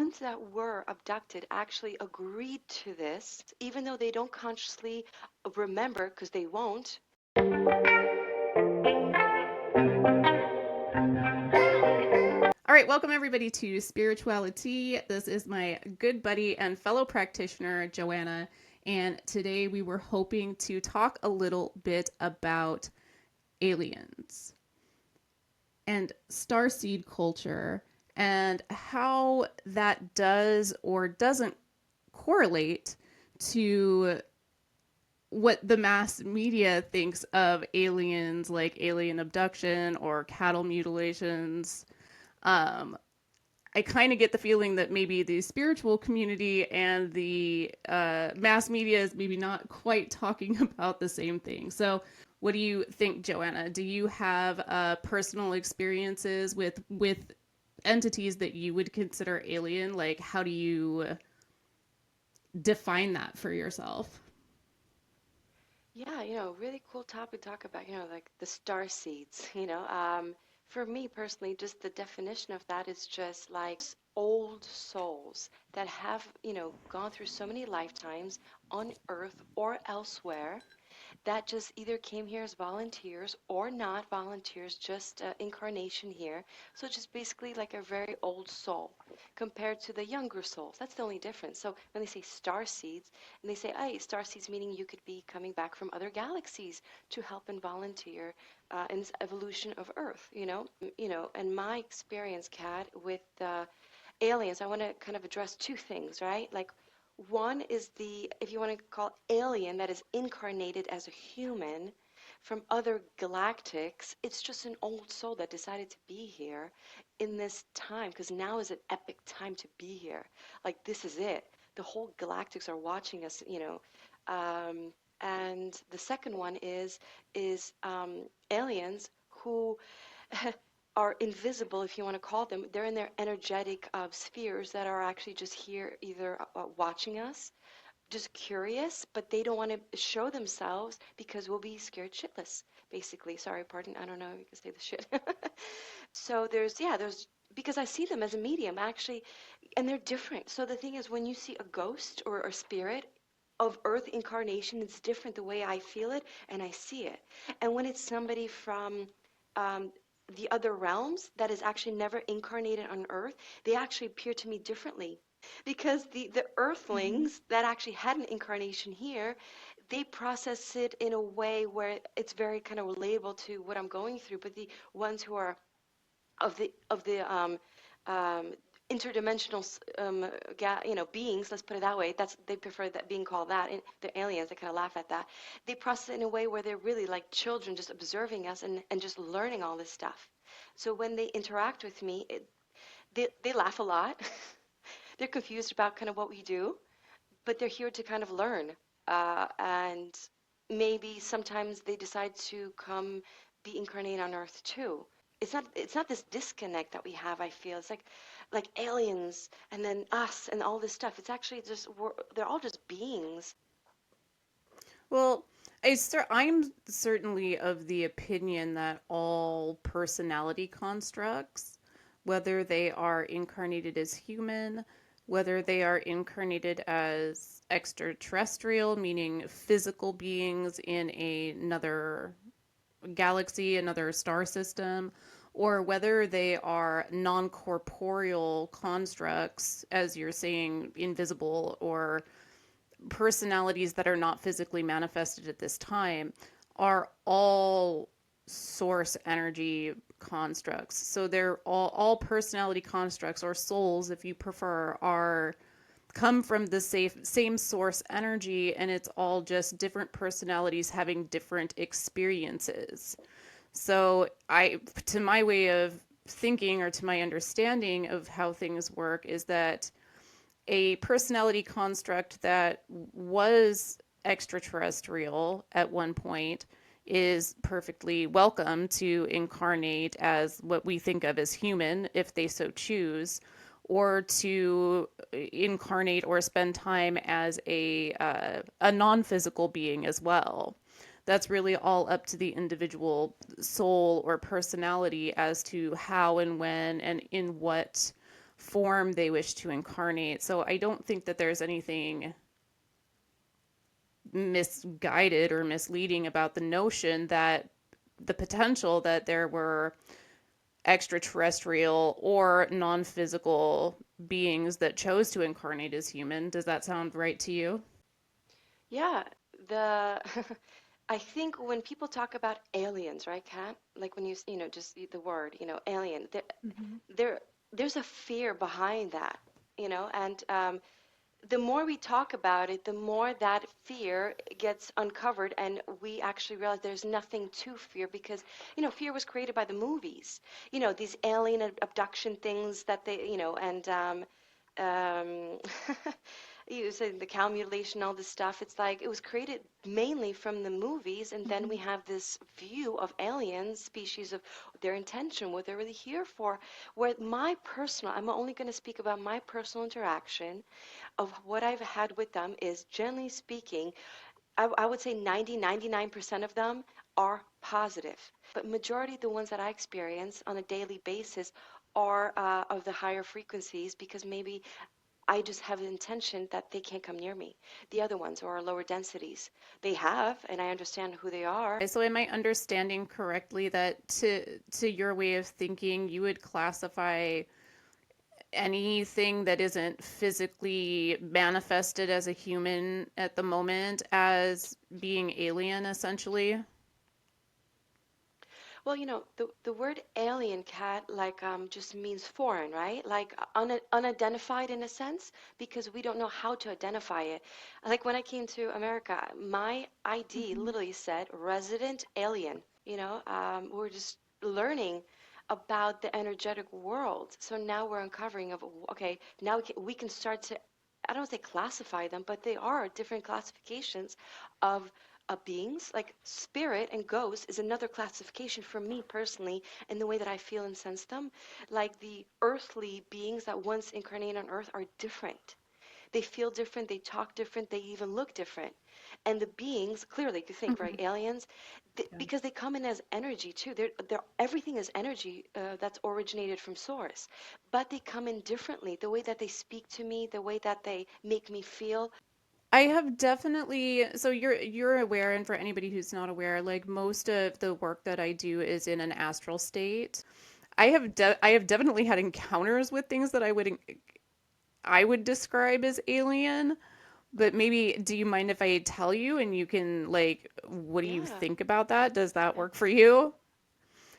ones that were abducted actually agreed to this, even though they don't consciously remember, because they won't. All right, welcome everybody to Spirituality. This is my good buddy and fellow practitioner, Joanna, and today we were hoping to talk a little bit about aliens and starseed culture and how that does or doesn't correlate to what the mass media thinks of aliens, like alien abduction or cattle mutilations. I kind of get the feeling that maybe the spiritual community and the mass media is maybe not quite talking about the same thing. So, what do you think, Joanna? Do you have personal experiences with entities that you would consider alien? Like, how do you define that for yourself? Yeah, really cool topic to talk about, like the star seeds, For me personally, just the definition of that is just like old souls that have, gone through so many lifetimes on Earth or elsewhere that just either came here as volunteers or not volunteers, just incarnation here. So it's just basically like a very old soul compared to the younger souls. That's the only difference. So when they say star seeds, and they say, hey, star seeds meaning you could be coming back from other galaxies to help and volunteer in this evolution of Earth, and my experience, Kat, with aliens, I want to kind of address two things, right? Like, one is the, if you want to call alien, that is incarnated as a human from other galactics. It's just an old soul that decided to be here in this time, because now is an epic time to be here. Like, this is it. The whole galactics are watching us, and the second one is aliens who are invisible, if you want to call them. They're in their energetic spheres that are actually just here, either watching us, just curious, but they don't want to show themselves because we'll be scared shitless, basically. Sorry, pardon. I don't know if you can say the shit. So there's because I see them as a medium actually, and they're different. So the thing is, when you see a ghost or a spirit of Earth incarnation, it's different the way I feel it and I see it. And when it's somebody from um, the other realms that is actually never incarnated on Earth, they actually appear to me differently. Because the Mm-hmm. Earthlings that actually had an incarnation here, they process it in a way where it's very kind of relatable to what I'm going through. But the ones who are of the um, interdimensional beings, let's put it that way. That's, they prefer that being called that. And the aliens, they kind of laugh at that. They process it in a way where they're really like children, just observing us and just learning all this stuff. So when they interact with me, they laugh a lot. They're confused about kind of what we do, but they're here to kind of learn. And maybe sometimes they decide to come be incarnate on Earth too. It's not this disconnect that we have. I feel it's like aliens and then us and all this stuff. It's actually just they're all just beings. Well, I'm certainly of the opinion that all personality constructs, whether they are incarnated as human, whether they are incarnated as extraterrestrial, meaning physical beings in another galaxy, another star system, or whether they are non corporeal constructs, as you're saying, invisible, or personalities that are not physically manifested at this time, are all source energy constructs. So they're all personality constructs, or souls if you prefer, are come from the same source energy, and it's all just different personalities having different experiences. So to my way of thinking, or to my understanding of how things work, is that a personality construct that was extraterrestrial at one point is perfectly welcome to incarnate as what we think of as human if they so choose, or to incarnate or spend time as a non-physical being as well. That's really all up to the individual soul or personality as to how and when and in what form they wish to incarnate. So I don't think that there's anything misguided or misleading about the notion that the potential that there were extraterrestrial or non physical beings that chose to incarnate as human. Does that sound right to you? Yeah, the I think when people talk about aliens, right, Kat? Like when just the word, alien, Mm-hmm. there, there's a fear behind that, and the more we talk about it, the more that fear gets uncovered, and we actually realize there's nothing to fear because, fear was created by the movies. These alien abduction things that and um, you said the cow mutilation, all this stuff. It's like it was created mainly from the movies, and then we Mm-hmm. have this view of aliens, species of their intention, what they're really here for. Where I'm only going to speak about my personal interaction of what I've had with them is generally speaking, I would say 99% of them are positive. But majority of the ones that I experience on a daily basis are of the higher frequencies because maybe I just have the intention that they can't come near me. The other ones are lower densities. They have, and I understand who they are. So am I understanding correctly that to your way of thinking, you would classify anything that isn't physically manifested as a human at the moment as being alien essentially? Well, the word alien, cat, like just means foreign, right? Like unidentified in a sense, because we don't know how to identify it. Like when I came to America, my ID Mm-hmm. literally said resident alien. We're just learning about the energetic world. So now we're uncovering of, okay, now we can start to, I don't say classify them, but they are different classifications of beings. Like spirit and ghost is another classification for me personally, in the way that I feel and sense them. Like the earthly beings that once incarnated on earth are different. They feel different, they talk different, they even look different. And the beings, clearly, you think, right, Mm-hmm. aliens, Yeah. because they come in as energy too. Everything is energy that's originated from source. But they come in differently. The way that they speak to me, the way that they make me feel. I have definitely, so you're aware, and for anybody who's not aware, like most of the work that I do is in an astral state. I have definitely had encounters with things that I would describe as alien, but maybe do you mind if I tell you and you can like what do you Yeah, think about that? Does that yeah, work for you?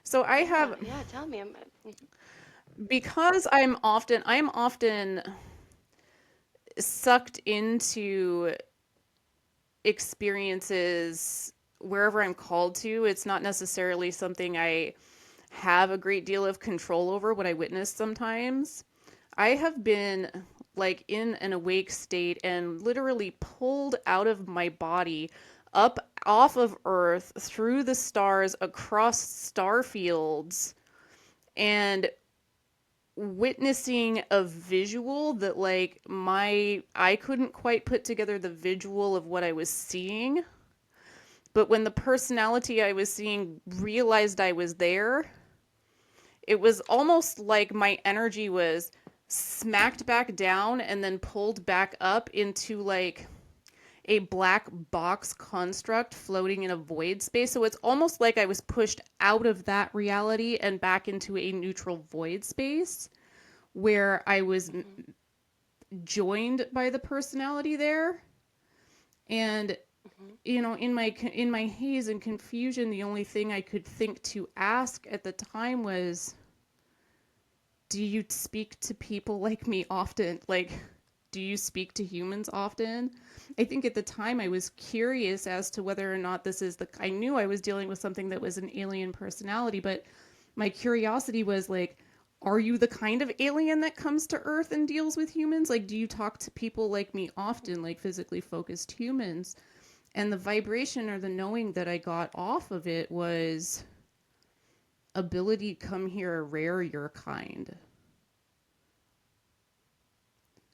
So I yeah, have yeah. Tell me. because I'm often sucked into experiences wherever I'm called to. It's not necessarily something I have a great deal of control over what I witness sometimes. I have been like in an awake state and literally pulled out of my body up off of Earth through the stars across star fields and witnessing a visual that like my I couldn't quite put together the visual of what I was seeing, but when the personality I was seeing realized I was there, it was almost like my energy was smacked back down and then pulled back up into like a black box construct floating in a void space. So it's almost like I was pushed out of that reality and back into a neutral void space where I was Mm-hmm, joined by the personality there. And mm-hmm, in my haze and confusion, the only thing I could think to ask at the time was, do you speak to people like me often? Like, do you speak to humans often? I think at the time I was curious as to whether or not this is the. I knew I was dealing with something that was an alien personality, but my curiosity was like, are you the kind of alien that comes to Earth and deals with humans? Like, do you talk to people like me often, like physically focused humans? And the vibration or the knowing that I got off of it was ability come here rare your kind.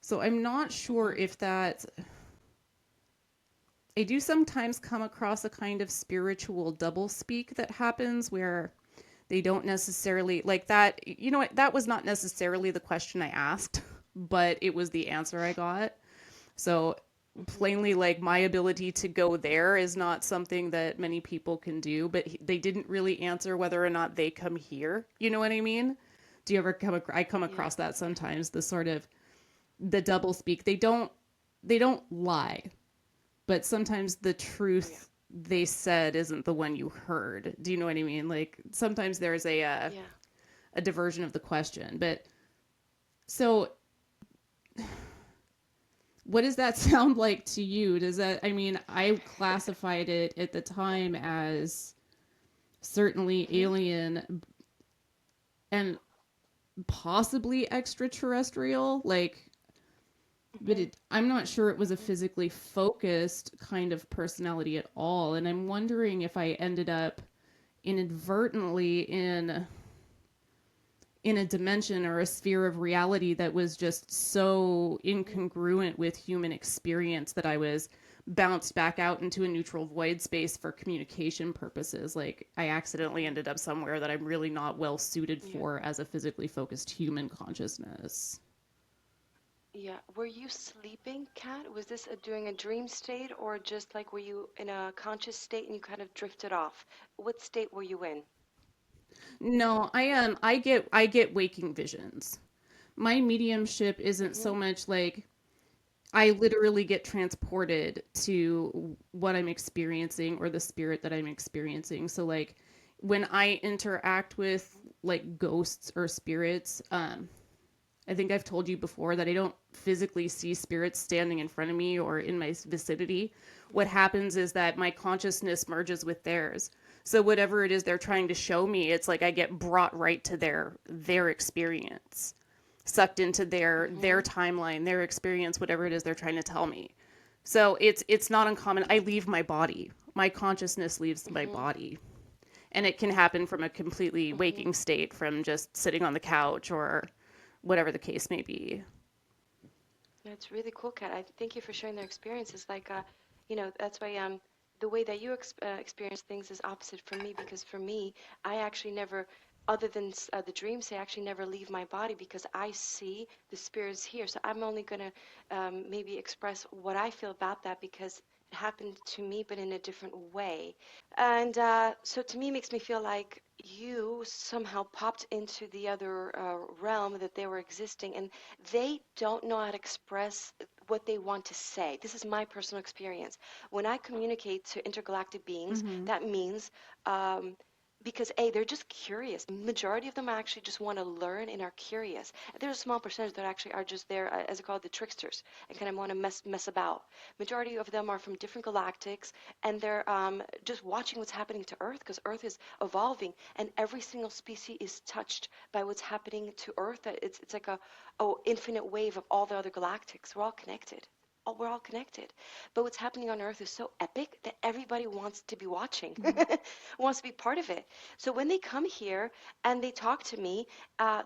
So I'm not sure mm-hmm. if that. I do sometimes come across a kind of spiritual doublespeak that happens where They don't necessarily like that. You know what? That was not necessarily the question I asked, but it was the answer I got. So Hmm. plainly, like my ability to go there is not something that many people can do, but they didn't really answer whether or not they come here. You know what I mean? Do you ever I come Yeah, across that yeah, sometimes, the sort of the double speak. They don't lie, but sometimes the oh yeah, truth they said isn't the one you heard. Do you know what I mean? Like sometimes there's yeah. a diversion of the question. But so what does that sound like to you? Does that, I mean, I classified it at the time as certainly Hmm. alien and possibly extraterrestrial. Like, but Hmm. I'm not sure it was a Hmm. physically focused kind of personality at all. And I'm wondering if I ended up inadvertently in a dimension or a sphere of reality that was just so Hmm. incongruent with human experience that I was bounced back out into a neutral void space for communication purposes. Like I accidentally ended up somewhere that I'm really not well suited Yeah, for as a physically focused human consciousness. yeah. Were you sleeping, Kat? Was this during a dream state, or just like were you in a conscious state and you kind of drifted off? What state were you in? No, I get waking visions. My mediumship isn't Hmm. so much like I literally get transported to what I'm experiencing or the spirit that I'm experiencing. So like when I interact with like ghosts or spirits, I think I've told you before that I don't physically see spirits standing in front of me or in my vicinity. What happens is that my consciousness merges with theirs. So whatever it is they're trying to show me, it's like I get brought right to their experience, sucked into their Hmm. timeline, their experience, whatever it is they're trying to tell me. So it's not uncommon. I leave my body. My consciousness leaves my Hmm. body. And it can happen from a completely Hmm. waking state, from just sitting on the couch or whatever the case may be. That's really cool, Kat. I thank you for sharing their experiences. Like, that's why the way that you experience things is opposite from me because for me, I actually never, other than the dreams, I actually never leave my body because I see the spirits here. So I'm only gonna maybe express what I feel about that because it happened to me, but in a different way. And so to me, it makes me feel like you somehow popped into the other realm that they were existing, and they don't know how to express what they want to say. This is my personal experience. When I communicate to intergalactic beings, Mm-hmm. that means um, because A, they're just curious. Majority of them actually just want to learn and are curious. There's a small percentage that actually are just there, as I call it, the tricksters, and kind of want to mess about. Majority of them are from different galactics, and they're just watching what's happening to Earth because Earth is evolving, and every single species is touched by what's happening to Earth. That it's like a infinite wave of all the other galactics. We're all connected. Oh, we're all connected. But what's happening on Earth is so epic that everybody wants to be watching, Mm-hmm. wants to be part of it. So when they come here and they talk to me,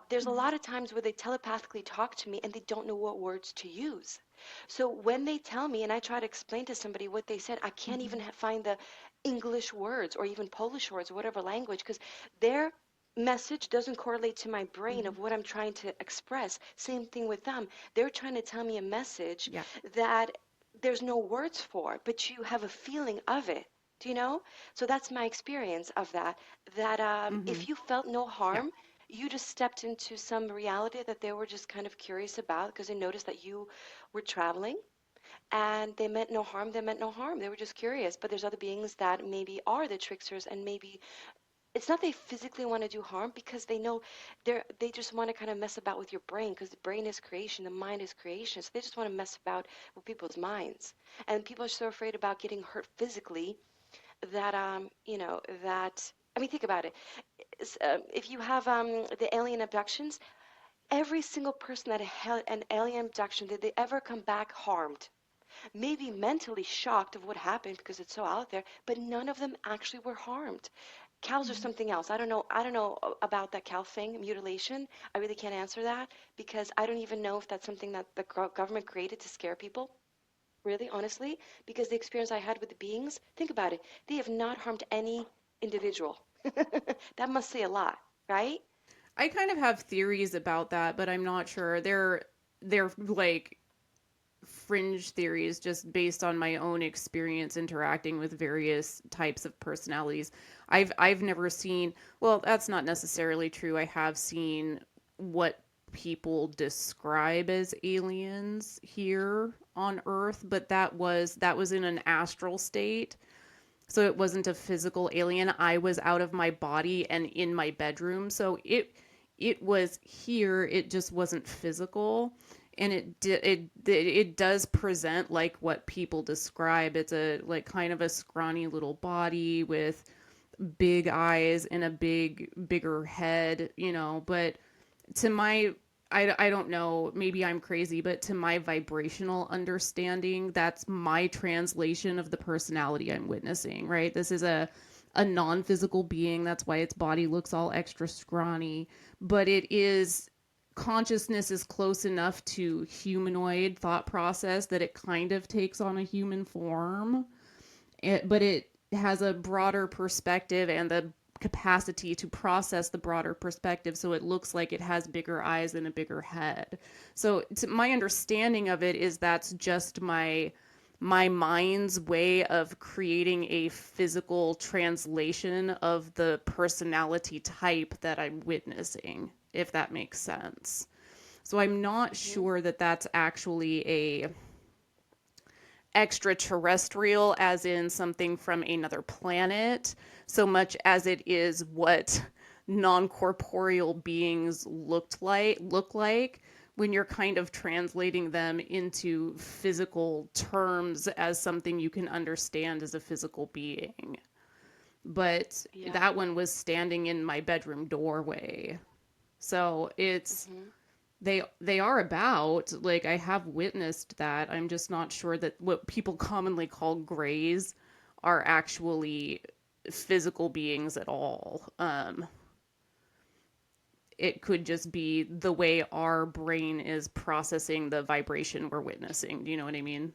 there's a lot of times where they telepathically talk to me and they don't know what words to use. So when they tell me and I try to explain to somebody what they said, I can't Mm-hmm. even find the English words or even Polish words or whatever language because their message doesn't correlate to my brain Mm-hmm. of what I'm trying to express. Same thing with them. They're trying to tell me a message Yeah. that there's no words for, but you have a feeling of it. Do you know? So that's my experience of that. That Mm-hmm. if you felt no Yeah. harm, you just stepped into some reality that they were just kind of curious about because they noticed that you were traveling and they meant no harm. They meant no harm. They were just curious. But there's other beings that maybe are the tricksters and maybe it's not they physically want to do harm because they know they just want to kind of mess about with your brain because the brain is creation, the mind is creation. So they just want to mess about with people's minds. And people are so afraid about getting hurt physically that that I mean think about it. If you have the alien abductions, every single person that had an alien abduction, did they ever come back harmed? Maybe mentally shocked of what happened because it's so out there, but none of them actually were harmed. Cows are Mm-hmm. something else. I don't know about that cow thing, mutilation. I really can't answer that because I don't even know if that's something that the government created to scare people. Really, honestly, because the experience I had with the beings, think about it. They have not harmed any individual. That must say a lot, right? I kind of have theories about that, but I'm not sure. They're like fringe theories just based on my own experience interacting with various types of personalities. I've never seen, well, that's not necessarily true. I have seen what people describe as aliens here on Earth, but that was in an astral state. So it wasn't a physical alien. I was out of my body and in my bedroom. So it was here. It just wasn't physical. And it does present like what people describe. It's a like kind of a scrawny little body with big eyes and a bigger head, but to my I don't know, maybe I'm crazy, but to my vibrational understanding, that's my translation of the personality I'm witnessing, right? This is a non-physical being, that's why its body looks all extra scrawny, but it is consciousness is close enough to humanoid thought process that it kind of takes on a human form, but it has a broader perspective and the capacity to process the broader perspective, so it looks like it has bigger eyes and a bigger head. So my understanding of it is that's just my mind's way of creating a physical translation of the personality type that I'm witnessing, if that makes sense. So I'm not Hmm. sure that that's actually a extraterrestrial, as in something from another planet, so much as it is what non-corporeal beings look like when you're kind of translating them into physical terms as something you can understand as a physical being. But Yeah. that one was standing in my bedroom doorway. So Hmm. they are about, like, I have witnessed that. I'm just not sure that what people commonly call grays are actually physical beings at all. It could just be the way our brain is processing the vibration we're witnessing. Do you know what I mean?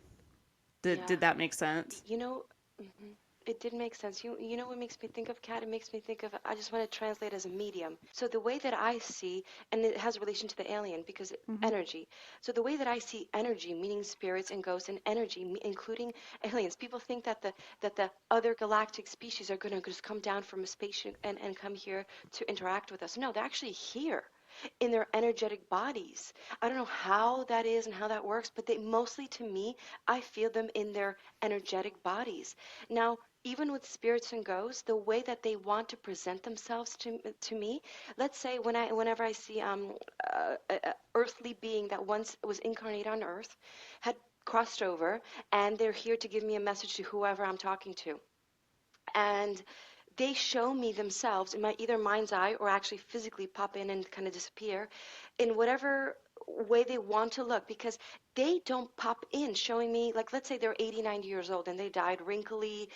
Did Yeah. that make sense? You know, mhm, it did make sense. You know what makes me think of cat? It makes me think of, I just want to translate as a medium. So the way that I see, and it has relation to the alien because Hmm. energy. So the way that I see energy, meaning spirits and ghosts, and energy, including aliens, people think that the other galactic species are going to just come down from a spaceship and come here to interact with us. No, they're actually here in their energetic bodies. I don't know how that is and how that works, but they mostly, to me, I feel them in their energetic bodies. Now, even with spirits and ghosts, the way that they want to present themselves to me, let's say whenever I see a earthly being that once was incarnate on Earth, had crossed over, and they're here to give me a message to whoever I'm talking to, and they show me themselves in my either mind's eye or actually physically pop in and kind of disappear in whatever way they want to look, because they don't pop in showing me, like, let's say they're 80, 90 years old and they died wrinkly,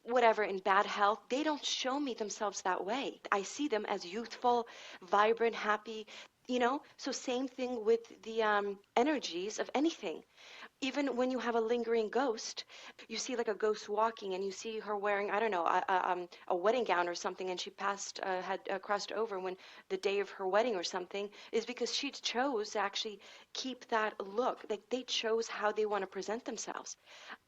whatever, in bad health. They don't show me themselves that way. I see them as youthful, vibrant, happy, so same thing with the energies of anything. Even when you have a lingering ghost, you see like a ghost walking and you see her wearing, I don't know, a wedding gown or something, and she had crossed over when the day of her wedding or something, is because she chose to actually keep that look. Like, they chose how they want to present themselves.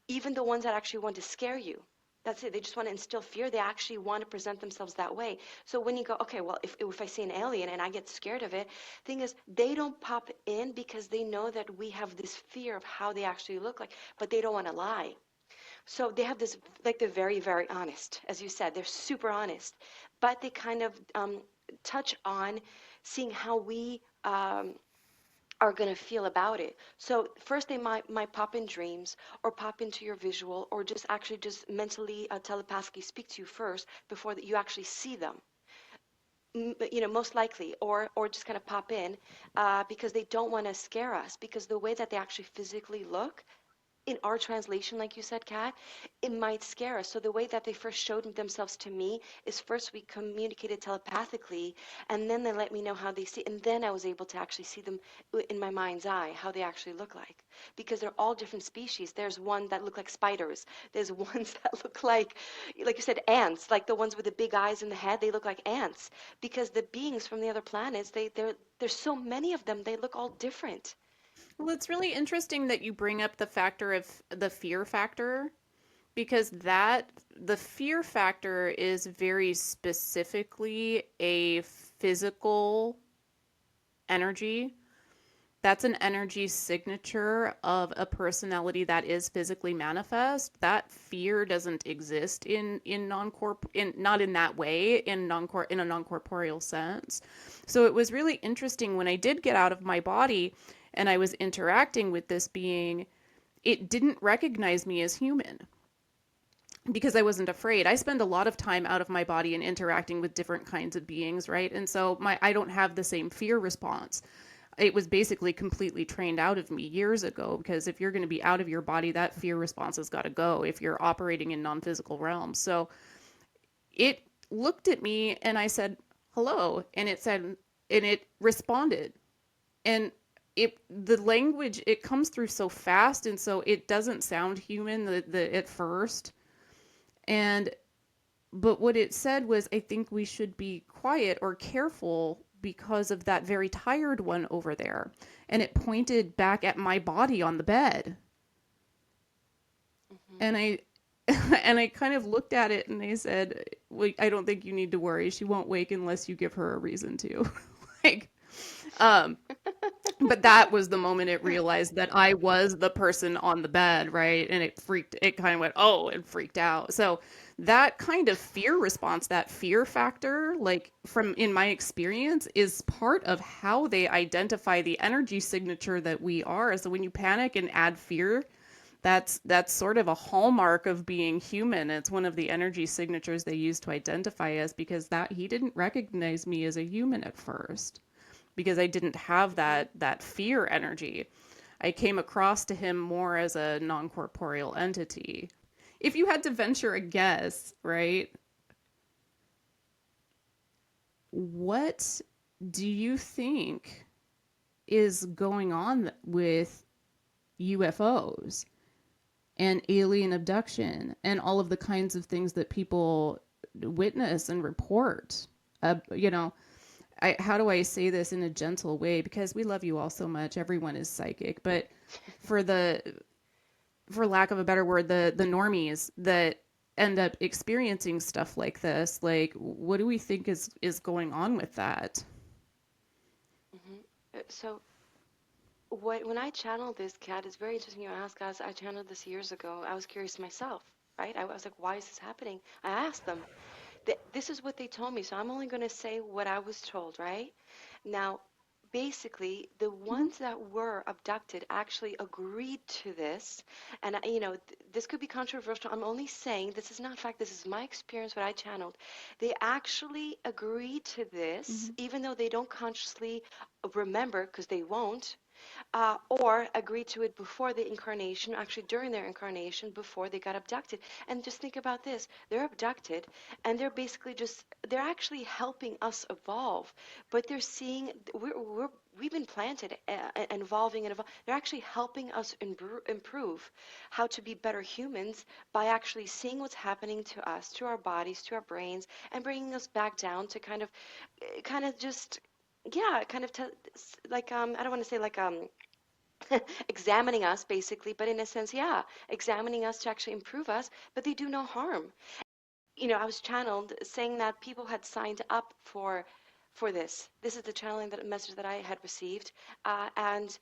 Even the ones that actually want to scare you. That's it. They just want to instill fear. They actually want to present themselves that way. So when you go, okay, well, if I see an alien and I get scared of it, thing is, they don't pop in because they know that we have this fear of how they actually look like, but they don't want to lie. So they have this, like, they're very, very honest. As you said, they're super honest, but they kind of touch on seeing how we are going to feel about it. So first they might pop in dreams or pop into your visual, or just actually just mentally telepathically speak to you first before that you actually see them. Most likely, or just kind of pop in because they don't want to scare us, because the way that they actually physically look, in our translation, like you said, Kat, it might scare us. So the way that they first showed themselves to me is first we communicated telepathically, and then they let me know how they see, and then I was able to actually see them in my mind's eye, how they actually look like. Because they're all different species. There's one that look like spiders. There's ones that look like you said, ants. Like the ones with the big eyes in the head, they look like ants. Because the beings from the other planets, there's so many of them. They look all different. Well, it's really interesting that you bring up the factor of the fear factor because the fear factor is very specifically a physical energy. That's an energy signature of a personality that is physically manifest. That fear doesn't exist in non-corp in not in that way in a non-corporeal sense. So it was really interesting when I did get out of my body and I was interacting with this being, it didn't recognize me as human because I wasn't afraid. I spend a lot of time out of my body and interacting with different kinds of beings, right? And so my I don't have the same fear response. It was basically completely trained out of me years ago because if you're going to be out of your body, that fear response has got to go if you're operating in non-physical realms. So it looked at me and I said, "Hello," and it said and it responded. And the language it comes through so fast and so it doesn't sound human the at first. And but what it said was, I think we should be quiet or careful because of that very tired one over there. And it pointed back at my body on the bed. Hmm. And I and I kind of looked at it and I said, well, I don't think you need to worry. She won't wake unless you give her a reason to. like um but that was the moment it realized that I was the person on the bed, right? And it kind of went, oh, and freaked out. So that kind of fear response, that fear factor, like from in my experience, is part of how they identify the energy signature that we are. So when you panic and add fear, that's sort of a hallmark of being human. It's one of the energy signatures they use to identify us because that he didn't recognize me as a human at first because I didn't have Hmm. that fear energy. I came across to him more as a non-corporeal entity. If you had to venture a guess, right? What do you think is going on with UFOs and alien abduction and all of the kinds of things that people witness and report? You know, how do I say this in a gentle way? Because we love you all so much. Everyone is psychic, but for the for lack of a better word, the normies that end up experiencing stuff like this, like what do we think is going on with that? Hmm. So when I channeled this, Cat, it's very interesting you ask, guys. I channeled this years ago. I was curious myself, right? I was like, why is this happening? I asked them. This is what they told me, so I'm only going to say what I was told, right? Now, basically, the Mm-hmm. ones that were abducted actually agreed to this. And, this could be controversial. I'm only saying this is not fact. This is my experience, what I channeled. They actually agreed to this, Mm-hmm. even though they don't consciously remember, because they won't, or agree to it before the incarnation, actually during their incarnation, before they got abducted. And just think about this, they're abducted and they're basically they're actually helping us evolve, but they're seeing, we've been planted, evolving and evolving. They're actually helping us improve how to be better humans by actually seeing what's happening to us, to our bodies, to our brains, and bringing us back down to kind of just yeah, kind of like I don't want to say like examining us basically, but in a sense, yeah, examining us to actually improve us, but they do no harm. I was channeled saying that people had signed up for this. This is the channeling that message that I had received, and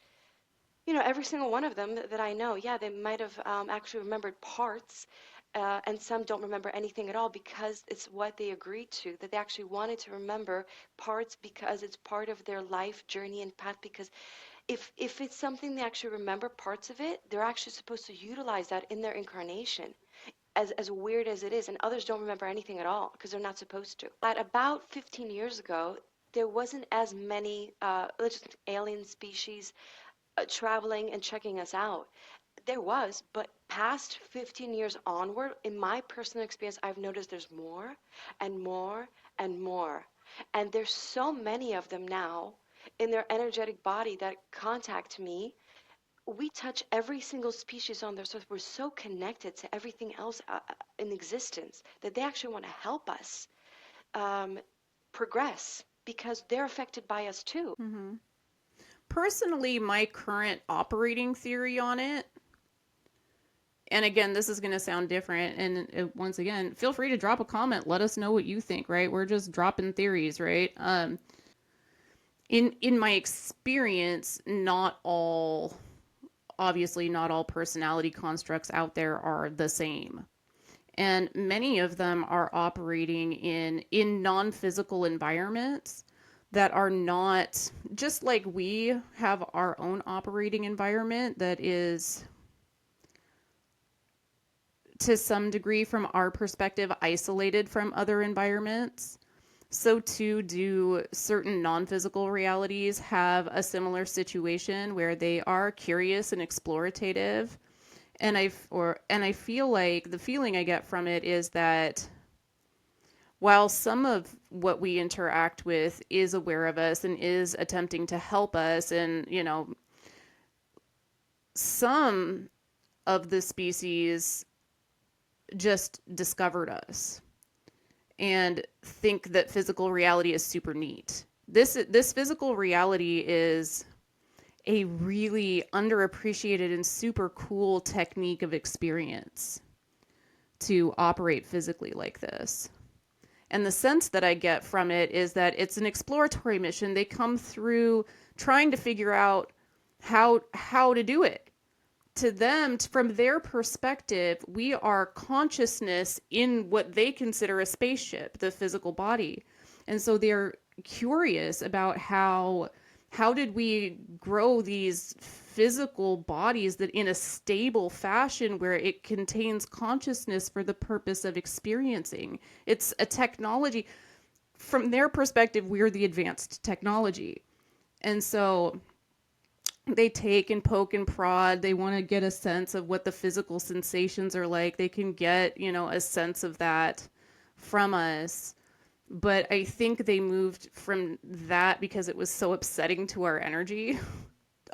every single one of them that I know, yeah, they might have actually remembered parts, and some don't remember anything at all because it's what they agreed to, that they actually wanted to remember parts because it's part of their life journey and path. Because if it's something they actually remember parts of it, they're actually supposed to utilize that in their incarnation. As weird as it is, and others don't remember anything at all because they're not supposed to. At about 15 years ago, there wasn't as many alien species traveling and checking us out. There was, but past 15 years onward, in my personal experience, I've noticed there's more and more and more. And there's so many of them now in their energetic body that contact me. We touch every single species on their earth. We're so connected to everything else in existence that they actually want to help us um, progress because they're affected by us too. Hmm. Personally, my current operating theory on it, and again, this is going to sound different. And once again, feel free to drop a comment. Let us know what you think, right? We're just dropping theories, right? In my experience, not all, obviously, not all personality constructs out there are the same. And many of them are operating in non-physical environments that are not just like we have our own operating environment that is to some degree from our perspective isolated from other environments. So too do certain non-physical realities have a similar situation where they are curious and explorative. And I feel like the feeling I get from it is that while some of what we interact with is aware of us and is attempting to help us, and some of the species just discovered us and think that physical reality is super neat. This physical reality is a really underappreciated and super cool technique of experience to operate physically like this. And the sense that I get from it is that it's an exploratory mission. They come through trying to figure out how to do it. To them, from their perspective, we are consciousness in what they consider a spaceship, the physical body. And so they're curious about how did we grow these physical bodies that in a stable fashion where it contains consciousness for the purpose of experiencing. It's a technology. From their perspective, we're the advanced technology. And so they take and poke and prod. They want to get a sense of what the physical sensations are like. They can get, a sense of that from us. But I think they moved from that because it was so upsetting to our energy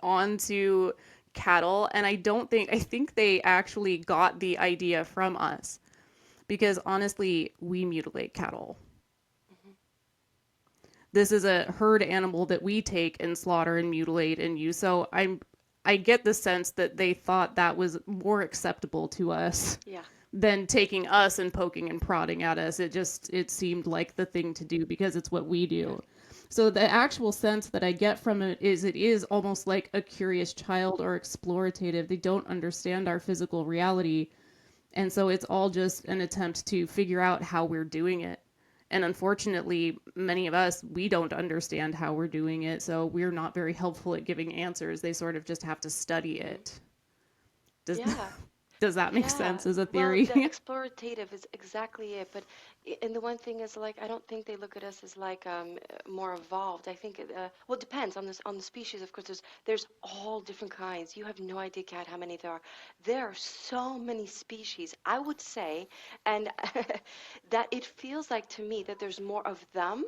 onto cattle. And I think they actually got the idea from us because honestly, we mutilate cattle. Hmm. This is a herd animal that we take and slaughter and mutilate and use. So I get the sense that they thought that was more acceptable to us Yeah. than taking us and poking and prodding at us. It seemed like the thing to do because it's what we Yeah. do. So the actual sense that I get from it is almost like a curious child or explorative. They don't understand our physical reality, and so it's all just an attempt to figure out how we're doing it. And unfortunately, many of us, we don't understand how we're doing it, so we're not very helpful at giving answers. They sort of just have to study Hmm. it. Does Yeah. does that make Yeah, sense as a well, the theory? explorative is exactly it. But and the one thing is like I don't think they look at us as like more evolved. I think well, it depends on this on the species. Of course, there's all different kinds. You have no idea, Kat, how many there are. There are so many species. I would say, and that it feels like to me that there's more of them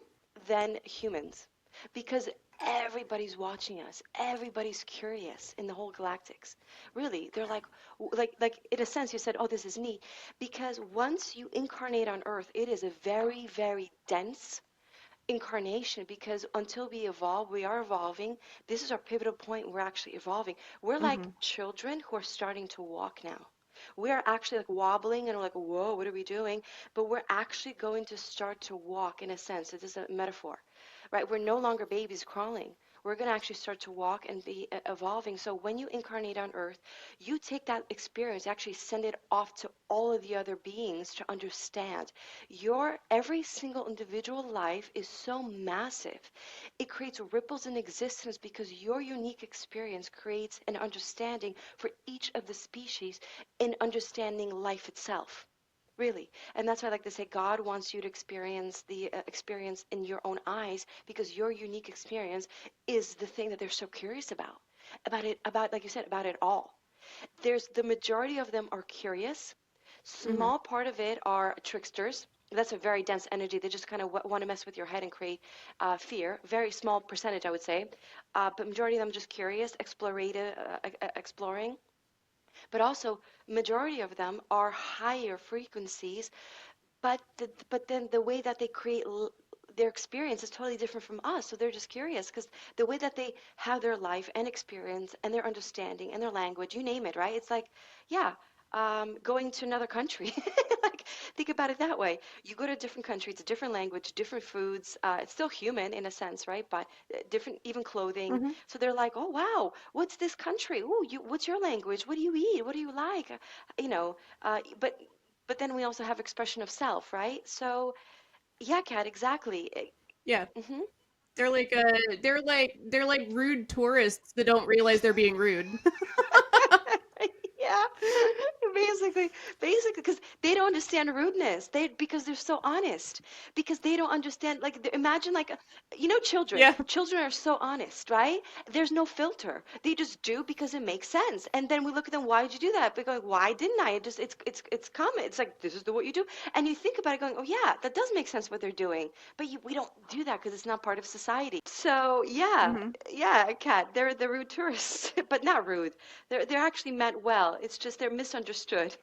than humans, because everybody's watching us. Everybody's curious in the whole galactics. Really, they're like in a sense you said, oh, this is neat, because once you incarnate on earth, it is a very, very dense incarnation, because until we evolve, we are evolving. This is our pivotal point. We're actually evolving. We're like Hmm. children who are starting to walk now. We are actually like wobbling and we're like, whoa, what are we doing? But we're actually going to start to walk in a sense. It is a metaphor, right? We're no longer babies crawling. We're going to actually start to walk and be evolving. So when you incarnate on earth, you take that experience, actually send it off to all of the other beings to understand. Your every single individual life is so massive. It creates ripples in existence because your unique experience creates an understanding for each of the species in understanding life itself. Really. And that's why I like to say God wants you to experience the experience in your own eyes, because your unique experience is the thing that they're so curious about. About it, about, like you said, about it all. There's the majority of them are curious. Mhm. Small part of it are tricksters. That's a very dense energy. They just kind of want to mess with your head and create fear. Very small percentage, I would say. But majority of them just curious, exploring. But also, majority of them are higher frequencies, but then the way that they create their experience is totally different from us. So they're just curious because the way that they have their life and experience and their understanding and their language, you name it, right? It's like, yeah, going to another country. Like, think about it that way. You go to a different country, it's a different language, different foods. It's still human in a sense, right? But different, even clothing. Mhm. So they're like, oh wow, what's this country? Oh, what's your language? What do you eat? What do you like? You know, but then we also have expression of self, right? So yeah, Kat, exactly. Yeah. Hmm. They're like rude tourists that don't realize they're being rude. Yeah, basically, basically, because they don't understand rudeness. They because they're so honest. Because they don't understand. Like, imagine, like, children. Yeah. Children are so honest, right? There's no filter. They just do because it makes sense. And then we look at them. Why did you do that? But going, why didn't I? It's common. It's like this is what you do. And you think about it, going, oh yeah, that does make sense what they're doing. But we don't do that because it's not part of society. So yeah, Mhm. yeah, Kat, they're the rude tourists, but not rude. They're actually meant well. It's just they're misunderstood.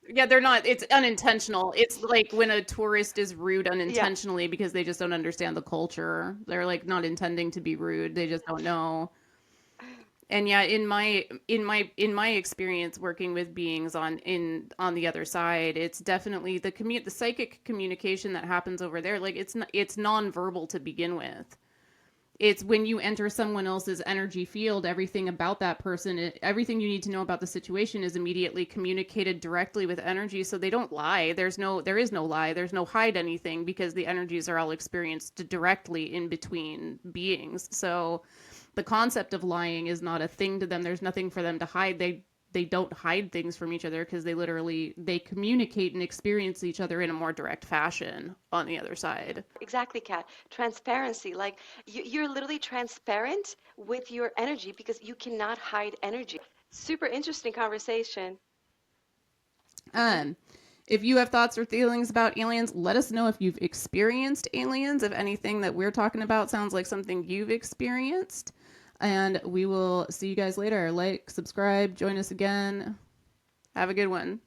Yeah, they're not. It's unintentional. It's like when a tourist is rude Yeah, unintentionally because they just don't understand the culture. They're like not intending to be rude. They just don't know. And yeah, in my experience working with beings on the other side, it's definitely the psychic communication that happens over there. Like it's nonverbal to begin with. It's when you enter someone else's energy field, everything about that person, everything you need to know about the situation is immediately communicated directly with energy, so they don't lie. There is no lie. There's no hide anything because the energies are all experienced directly in between beings. So the concept of lying is not a thing to them. There's nothing for them to hide. They don't hide things from each other because they communicate and experience each other in a more direct fashion on the other side. exactly, Kat. Transparency. Like you're literally transparent with your energy because you cannot hide energy. Super interesting conversation. Hmm. Um, if you have thoughts or feelings about aliens, let us know if you've experienced aliens. If anything that we're talking about sounds like something you've experienced. And we will see you guys later. Like, subscribe, join us again. Have a good one.